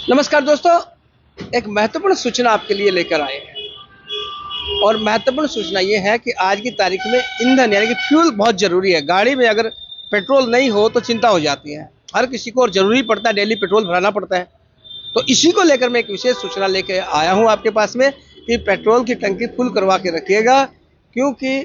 नमस्कार दोस्तों, एक महत्वपूर्ण सूचना आपके लिए लेकर आए हैं और महत्वपूर्ण सूचना ये है कि आज की तारीख में ईंधन यानी कि फ्यूल बहुत ज़रूरी है। गाड़ी में अगर पेट्रोल नहीं हो तो चिंता हो जाती है। हर किसी को और ज़रूरी पड़ता है, डेली पेट्रोल भराना पड़ता है। तो इसी को लेकर मैं एक विशेष सूचना लेके आया हूँ आपके पास में कि पेट्रोल की टंकी फुल करवा के रखिएगा, क्योंकि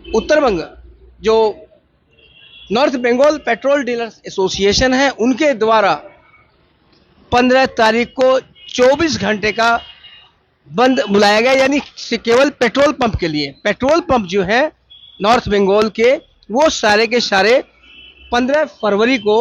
उत्तर बंग जो North Bengal petrol dealers association है उनके द्वारा 15 तारीख को 24 घंटे का बंद बुलाया गया, यानी केवल पेट्रोल पंप के लिए। पेट्रोल पंप जो है नॉर्थ बंगाल के वो सारे के सारे 15 फरवरी को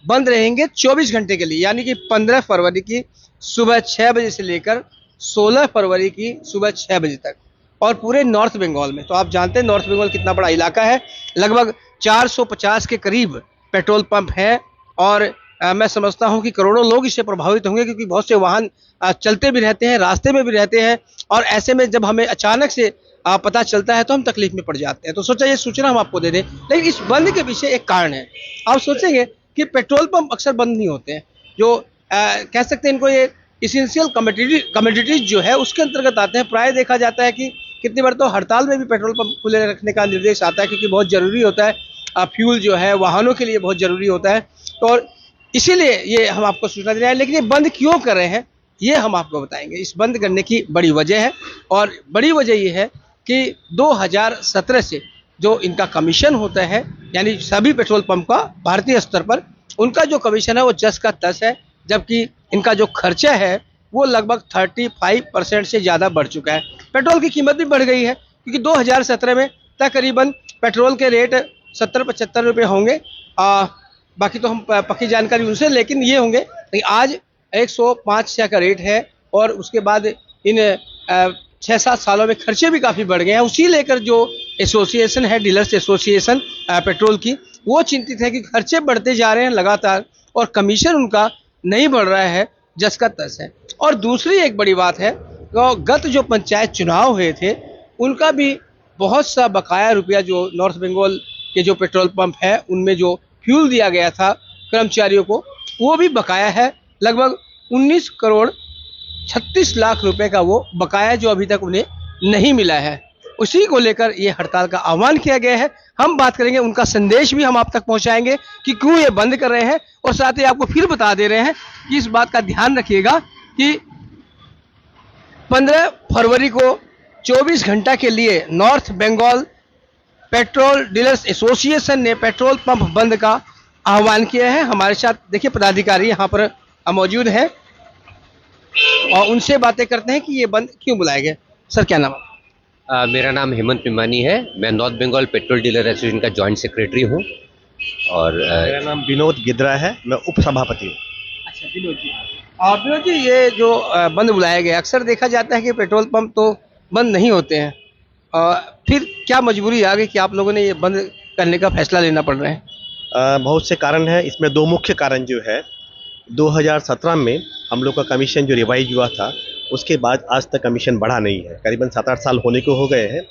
बंद रहेंगे 24 घंटे के लिए, यानी कि 15 फरवरी की सुबह 6 बजे से लेकर 16 फरवरी की सुबह 6 बजे तक, और पूरे नॉर्थ बंगाल में। तो आप जानते हैं नॉर्थ बंगाल कितना बड़ा इलाका है, लगभग 450 के करीब पेट्रोल पंप है और मैं समझता हूं कि करोड़ों लोग इससे प्रभावित होंगे, क्योंकि बहुत से वाहन चलते भी रहते हैं, रास्ते में भी रहते हैं, और ऐसे में जब हमें अचानक से पता चलता है तो हम तकलीफ में पड़ जाते हैं। तो सोचा ये सूचना हम आपको दे दें। लेकिन इस बंद के पीछे एक कारण है। आप सोचेंगे कि पेट्रोल पंप अक्सर बंद नहीं होते हैं, जो कह सकते हैं इनको ये इसेंशियल कमोडिटीज जो है उसके अंतर्गत आते हैं। प्राय देखा जाता है कि कितनी बार तो हड़ताल में भी पेट्रोल पंप खुले रखने का निर्देश आता है, क्योंकि बहुत ज़रूरी होता है। फ्यूल जो है वाहनों के लिए बहुत ज़रूरी होता है, तो इसीलिए ये हम आपको सूचना दे रहे हैं। लेकिन ये बंद क्यों कर रहे हैं ये हम आपको बताएंगे। इस बंद करने की बड़ी वजह है, और बड़ी वजह ये है कि 2017 से जो इनका कमीशन होता है, यानी सभी पेट्रोल पंप का भारतीय स्तर पर उनका जो कमीशन है वो 10 का 10 है, जबकि इनका जो खर्चा है वो लगभग 35% से ज़्यादा बढ़ चुका है। पेट्रोल की कीमत भी बढ़ गई है, क्योंकि 2017 में तकरीबन पेट्रोल के रेट 70-75 रुपये होंगे। बाकी तो हम पक्की जानकारी उनसे, लेकिन ये होंगे आज 105 का रेट है, और उसके बाद इन 6-7 सालों में खर्चे भी काफ़ी बढ़ गए हैं। उसी लेकर जो एसोसिएशन है, डीलर्स एसोसिएशन पेट्रोल की, वो चिंतित है कि खर्चे बढ़ते जा रहे हैं लगातार और कमीशन उनका नहीं बढ़ रहा है, जस का तस है। और दूसरी एक बड़ी बात है, तो गत जो पंचायत चुनाव हुए थे उनका भी बहुत सा बकाया रुपया जो नॉर्थ बंगाल के जो पेट्रोल पंप है उनमें जो फ्यूल दिया गया था कर्मचारियों को, वो भी बकाया है। लगभग 19 करोड़ 36 लाख रुपए का वो बकाया जो अभी तक उन्हें नहीं मिला है। उसी को लेकर ये हड़ताल का आह्वान किया गया है। हम बात करेंगे, उनका संदेश भी हम आप तक पहुंचाएंगे कि क्यों ये बंद कर रहे हैं, और साथ ही आपको फिर बता दे रहे हैं कि इस बात का ध्यान रखिएगा कि 15 फरवरी को 24 घंटा के लिए North Bengal petrol dealers association ने पेट्रोल पंप बंद का आह्वान किया है। हमारे साथ देखिए पदाधिकारी यहाँ पर मौजूद हैं और उनसे बातें करते हैं कि ये बंद क्यों बुलाया गया। सर क्या नाम है? मेरा नाम हेमंत पिमानी है। मैं North Bengal petrol dealer association का जॉइंट सेक्रेटरी हूँ। और मेरा नाम विनोद गिद्रा है, मैं उप सभापति हूँ। अच्छा विनोद जी, विनोद जी ये जो बंद बुलाया गया, अक्सर देखा जाता है कि पेट्रोल पंप तो बंद नहीं होते हैं, फिर क्या मजबूरी आ गई कि आप लोगों ने ये बंद करने का फैसला लेना पड़ रहा है? बहुत से कारण हैं, इसमें दो मुख्य कारण जो है, 2017 में हम लोग का कमीशन जो रिवाइज हुआ था उसके बाद आज तक कमीशन बढ़ा नहीं है। करीबन 7-8 साल होने को हो गए हैं,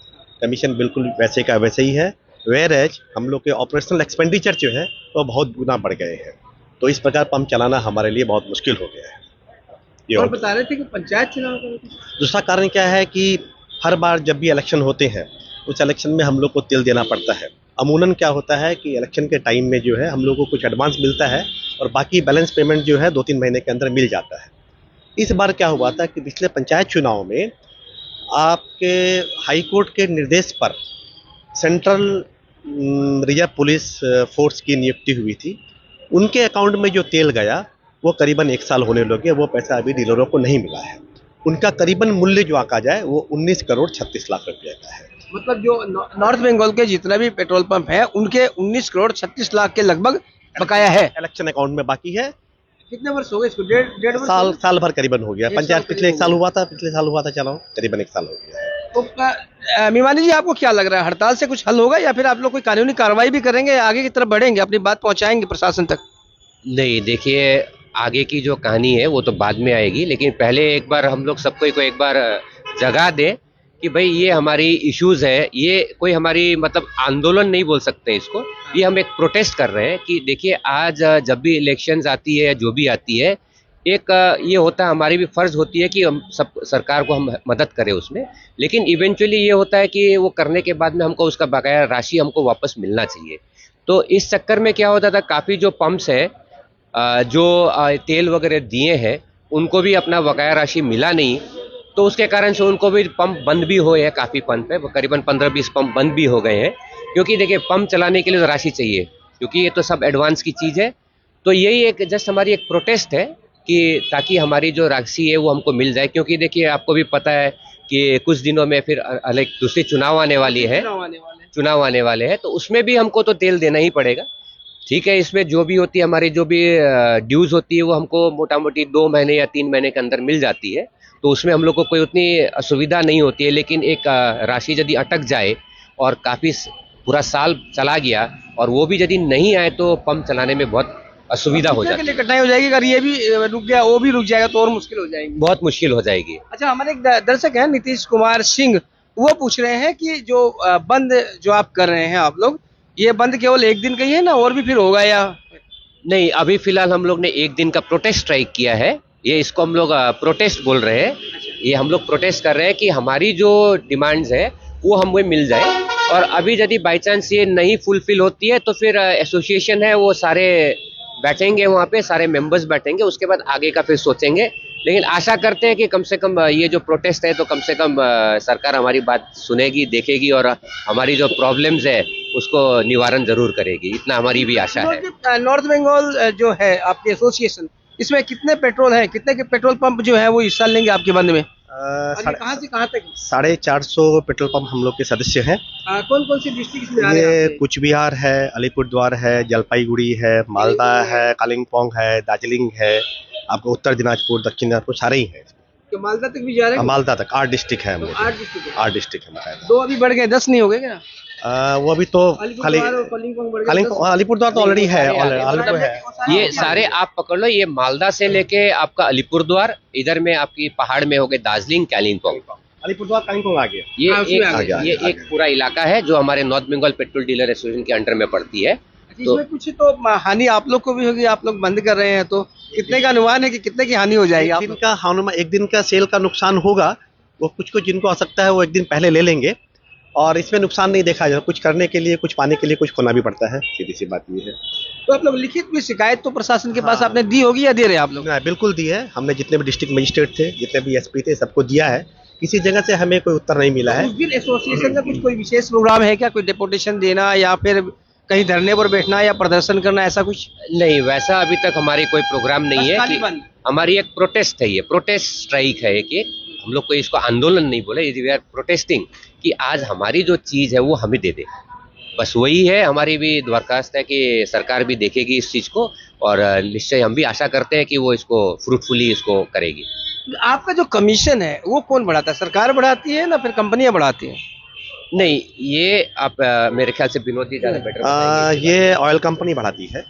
कमीशन बिल्कुल वैसे का वैसे ही है। वेयर एज हम लोग के ऑपरेशनल एक्सपेंडिचर जो है वो बहुत गुना बढ़ गए हैं, तो इस प्रकार पंप चलाना हमारे लिए बहुत मुश्किल हो गया है। और बता रहे थे कि पंचायत चुनाव दूसरा कारण क्या है कि हर बार जब भी इलेक्शन होते हैं उस इलेक्शन में हम लोग को तेल देना पड़ता है। अमूमन क्या होता है कि इलेक्शन के टाइम में जो है हम लोग को कुछ एडवांस मिलता है और बाकी बैलेंस पेमेंट जो है 2-3 महीने के अंदर मिल जाता है। इस बार क्या हुआ था कि पिछले पंचायत चुनाव में आपके हाई कोर्ट के निर्देश पर सेंट्रल रिजर्व पुलिस फोर्स की नियुक्ति हुई थी। उनके अकाउंट में जो तेल गया वो करीबन 1 साल होने लगे, वो पैसा अभी डीलरों को नहीं मिला है। उनका करीबन मूल्य जो आका जाए वो 19 करोड़ 36 लाख रुपये का है। मतलब जो नॉर्थ बंगाल के जितना भी पेट्रोल पंप है उनके 19 करोड़ 36 लाख के लगभग बकाया है, इलेक्शन अकाउंट में बाकी है। कितने वर्ष हो गए इसको? डेढ़ वर्ष, साल भर करीबन हो गया। पंचायत पिछले 1 साल हुआ था, चलाओ करीबन 1 साल हो गया। तो मिमानी जी आपको क्या लग रहा है, हड़ताल से कुछ हल होगा या फिर आप लोग कोई कानूनी कार्रवाई भी करेंगे, आगे की तरफ बढ़ेंगे, अपनी बात पहुंचाएंगे प्रशासन तक? नहीं, देखिए आगे की जो कहानी है वो तो बाद में आएगी, लेकिन पहले एक बार हम लोग सबको एक बार जगा दें कि भाई ये हमारी इश्यूज है। ये कोई हमारी मतलब आंदोलन नहीं बोल सकते इसको, ये हम एक प्रोटेस्ट कर रहे हैं कि देखिए आज जब भी इलेक्शंस आती है, जो भी आती है, एक ये होता है, हमारी भी फर्ज होती है कि हम सब सरकार को हम मदद करें उसमें, लेकिन इवेंचुअली ये होता है कि वो करने के बाद में हमको उसका बकाया राशि हमको वापस मिलना चाहिए। तो इस चक्कर में क्या होता था, काफ़ी जो पंप्स है जो तेल वगैरह दिए हैं उनको भी अपना बकाया राशि मिला नहीं, तो उसके कारण से उनको भी पंप बंद भी हुए हैं, काफ़ी पंप है, करीबन 15-20 पंप बंद भी हो गए हैं, क्योंकि देखिए पंप चलाने के लिए तो राशि चाहिए, क्योंकि ये तो सब एडवांस की चीज़ है। तो यही एक जस्ट हमारी एक प्रोटेस्ट है कि ताकि हमारी जो राशि है वो हमको मिल जाए, क्योंकि देखिए आपको भी पता है कि कुछ दिनों में फिर अलग दूसरी चुनाव आने वाली है, चुनाव आने वाले हैं, तो उसमें भी हमको तो तेल देना ही पड़ेगा। ठीक है, इसमें जो भी होती है, हमारी जो भी ड्यूज होती है वो हमको मोटा मोटी 2 महीने या 3 महीने के अंदर मिल जाती है, तो उसमें हम लोग को कोई उतनी असुविधा नहीं होती है। लेकिन एक राशि यदि अटक जाए और काफ़ी पूरा साल चला गया और वो भी यदि नहीं आए तो पंप चलाने में बहुत असुविधा हो जाती है, कठिनाई हो जाएगी। अगर ये भी रुक गया, वो भी रुक जाएगा तो और मुश्किल हो जाएगी, बहुत मुश्किल हो जाएगी। अच्छा, हमारे एक दर्शक हैं नीतीश कुमार सिंह, वो पूछ रहे हैं कि जो बंद जो आप कर रहे हैं आप लोग, ये बंद केवल एक दिन का ही है ना, और भी फिर होगा या? नहीं, अभी फिलहाल हम लोग ने 1 दिन का प्रोटेस्ट स्ट्राइक किया है, ये इसको हम लोग प्रोटेस्ट बोल रहे हैं। ये हम लोग प्रोटेस्ट कर रहे हैं कि हमारी जो डिमांड्स है वो हमें मिल जाए, और अभी यदि बाई चांस ये नहीं फुलफिल होती है तो फिर एसोसिएशन है वो सारे बैठेंगे, वहाँ पे सारे मेंबर्स बैठेंगे, उसके बाद आगे का फिर सोचेंगे। लेकिन आशा करते हैं कि कम से कम ये जो प्रोटेस्ट है तो कम से कम सरकार हमारी बात सुनेगी, देखेगी और हमारी जो प्रॉब्लम्स है उसको निवारण जरूर करेगी, इतना हमारी भी आशा है। नॉर्थ बंगाल जो है आपके एसोसिएशन, इसमें कितने पेट्रोल है, कितने के पेट्रोल पंप जो है वो हिस्सा लेंगे आपके बंद में? कहाँ से कहाँ तक? 450 पेट्रोल पंप हम लोग के सदस्य हैं। कौन कौन सी डिस्ट्रिक्ट में आ रहे ये हैं? कुछ बिहार है, अलीपुरद्वार है, जलपाईगुड़ी है, मालदा है, कालिम्पोंग है, दार्जिलिंग है, आपको उत्तर दिनाजपुर, दक्षिण दिनाजपुर सारे ही हैं। तो मालदा तक भी जा रहे हैं? मालदा तक 8 डिस्ट्रिक्ट है हम लोग। 8 डिस्ट्रिक्ट 8 डिस्ट्रिक्ट है हमारे। 2 अभी बढ़ गए, 10 नहीं हो गए क्या? वो अभी तो खाली कालिम्पोंग, अलीपुरद्वार तो ऑलरेडी है, ऑलरेडी है। ये सारे आप पकड़ लो, ये मालदा से लेके आपका अलीपुरद्वार, इधर में आपकी पहाड़ में हो गए दार्जिलिंग, कालिम्पोंग, अलीपुरद्वार कालिम्पोंग आ गया। ये एक पूरा इलाका है जो हमारे North Bengal petrol dealer association के अंडर में पड़ती है। तो इसमें कुछ तो हानि आप लोग को भी होगी, आप लोग बंद कर रहे हैं, तो कितने का अनुमान है कि कितने की हानि हो जाएगी? एक दिन का सेल का नुकसान होगा, वो कुछ जिनको आ सकता है वो एक दिन पहले ले लेंगे, और इसमें नुकसान नहीं देखा जाता। कुछ करने के लिए, कुछ पाने के लिए कुछ खोना भी पड़ता है, सीधी सी बात ये है। तो आप लोग लिखित में शिकायत तो प्रशासन के पास आपने दी होगी या दे रहे हैं आप लोग? बिल्कुल दी है हमने, जितने भी डिस्ट्रिक्ट मजिस्ट्रेट थे, जितने भी एसपी थे, सबको दिया है। किसी जगह से हमें कोई उत्तर नहीं मिला है। उस दिन एसोसिएशन का कुछ कोई विशेष प्रोग्राम है क्या, कोई डेपुटेशन देना या फिर कहीं धरने पर बैठना या प्रदर्शन करना, ऐसा कुछ? नहीं, वैसा अभी तक हमारी कोई प्रोग्राम नहीं है कि हमारी एक प्रोटेस्ट है, ये प्रोटेस्ट स्ट्राइक है कि हम लोग को इसको आंदोलन नहीं बोले, वी आर प्रोटेस्टिंग कि आज हमारी जो चीज़ है वो हमें दे दे, बस वही है। हमारी भी दरखास्त है कि सरकार भी देखेगी इस चीज़ को, और निश्चय हम भी आशा करते हैं कि वो इसको फ्रूटफुली इसको करेगी। आपका जो कमीशन है वो कौन बढ़ाता है, सरकार बढ़ाती है ना फिर कंपनियां बढ़ाती हैं? नहीं, ये आप मेरे ख्याल से विनोद जी ज़्यादा बेटर ये ऑयल कंपनी बढ़ाती है,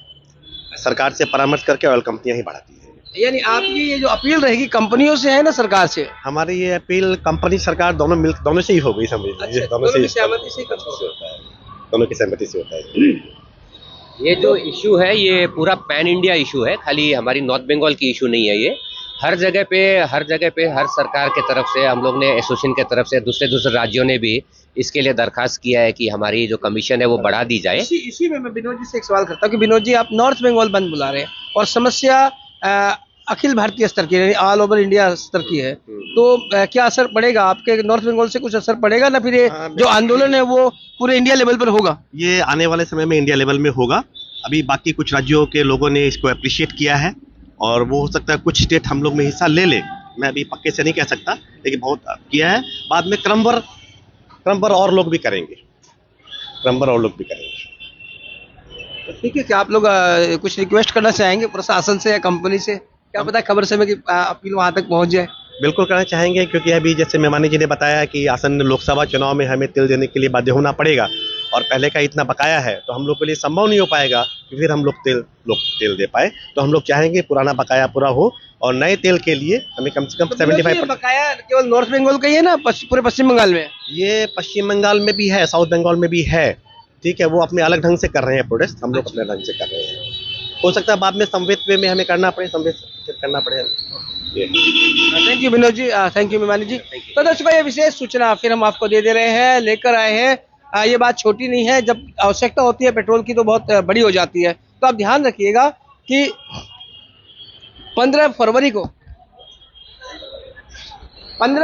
सरकार से परामर्श करके ऑयल कंपनियां ही बढ़ाती है। यानी आपकी ये जो अपील रहेगी कंपनियों से है ना सरकार से? हमारी ये अपील कंपनी सरकार दोनों से ही हो गई, समझ लीजिए। दोनों की सहमति से होता है। ये जो इशू है ये पूरा पैन इंडिया इशू है, खाली हमारी नॉर्थ बंगाल की इशू नहीं है। ये हर जगह पे हर सरकार के तरफ से, हम लोग ने एसोसिएशन के तरफ से, दूसरे राज्यों ने भी इसके लिए दरखास्त किया है कि हमारी जो कमीशन है वो बढ़ा दी जाए। इसी में मैं विनोद जी से एक सवाल करता हूँ कि विनोद जी, आप नॉर्थ बंगाल बंद बुला रहे हैं और समस्या अखिल भारतीय स्तर की, यानी ऑल ओवर इंडिया स्तर की है, तो क्या असर पड़ेगा आपके नॉर्थ बंगाल से? कुछ असर पड़ेगा ना फिर ये जो आंदोलन है वो पूरे इंडिया लेवल पर होगा? ये आने वाले समय में इंडिया लेवल में होगा। अभी बाकी कुछ राज्यों के लोगों ने इसको अप्रिशिएट किया है, और वो हो सकता है कुछ स्टेट हम लोग में हिस्सा ले ले, मैं अभी पक्के से नहीं कह सकता, लेकिन बहुत किया है। बाद में क्रमवर और लोग भी करेंगे, ठीक है, क्या आप लोग कुछ रिक्वेस्ट करना चाहेंगे प्रशासन से या कंपनी से? क्या पता खबर से में कि अपील वहां तक पहुंच जाए। बिल्कुल करना चाहेंगे, क्योंकि अभी जैसे मेहमानी जी ने बताया कि आसन्न लोकसभा चुनाव में हमें तेल देने के लिए बाध्य होना पड़ेगा, और पहले का इतना बकाया है तो हम लोग के लिए संभव नहीं हो पाएगा कि फिर हम लोग तेल दे पाए। तो हम लोग चाहेंगे पुराना बकाया पूरा हो, और नए तेल के लिए हमें कम से कम 75% बकाया केवल नॉर्थ बंगाल का ही है ना, पूरे पश्चिम बंगाल में? ये पश्चिम बंगाल में भी है, साउथ बंगाल में भी है। ठीक है, वो अपने अलग ढंग से कर रहे हैं प्रोटेस्ट, हम लोग अपने ढंग से कर रहे हैं। हो सकता है बाद में समवेत वे में हमें करना पड़े, समवेत करना पड़े। Thank you Vinod ji, thank you Mimani ji. तो दर्शकों, ये विशेष सूचना फिर हम आपको दे रहे हैं, लेकर आए हैं। ये बात छोटी नहीं है, जब आवश्यकता होती है पेट्रोल की तो बहुत बड़ी हो जाती है। तो आप ध्यान रखिएगा कि 15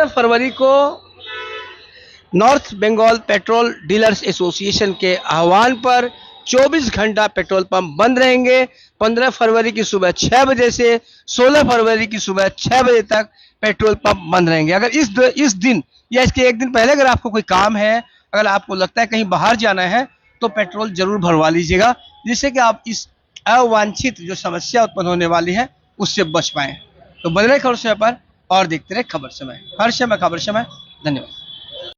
फरवरी को North Bengal petrol dealers association के आह्वान पर 24 घंटा पेट्रोल पंप बंद रहेंगे। 15 फरवरी की सुबह 6 बजे से 16 फरवरी की सुबह 6 बजे तक पेट्रोल पंप बंद रहेंगे। अगर इस दिन या इसके एक दिन पहले अगर आपको कोई काम है, अगर आपको लगता है कहीं बाहर जाना है, तो पेट्रोल जरूर भरवा लीजिएगा, जिससे कि आप इस अवांछित जो समस्या उत्पन्न होने वाली है उससे बच पाएं। तो बने रहे खबर समय पर और देखते रहे खबर समय, हर समय खबर समय। धन्यवाद।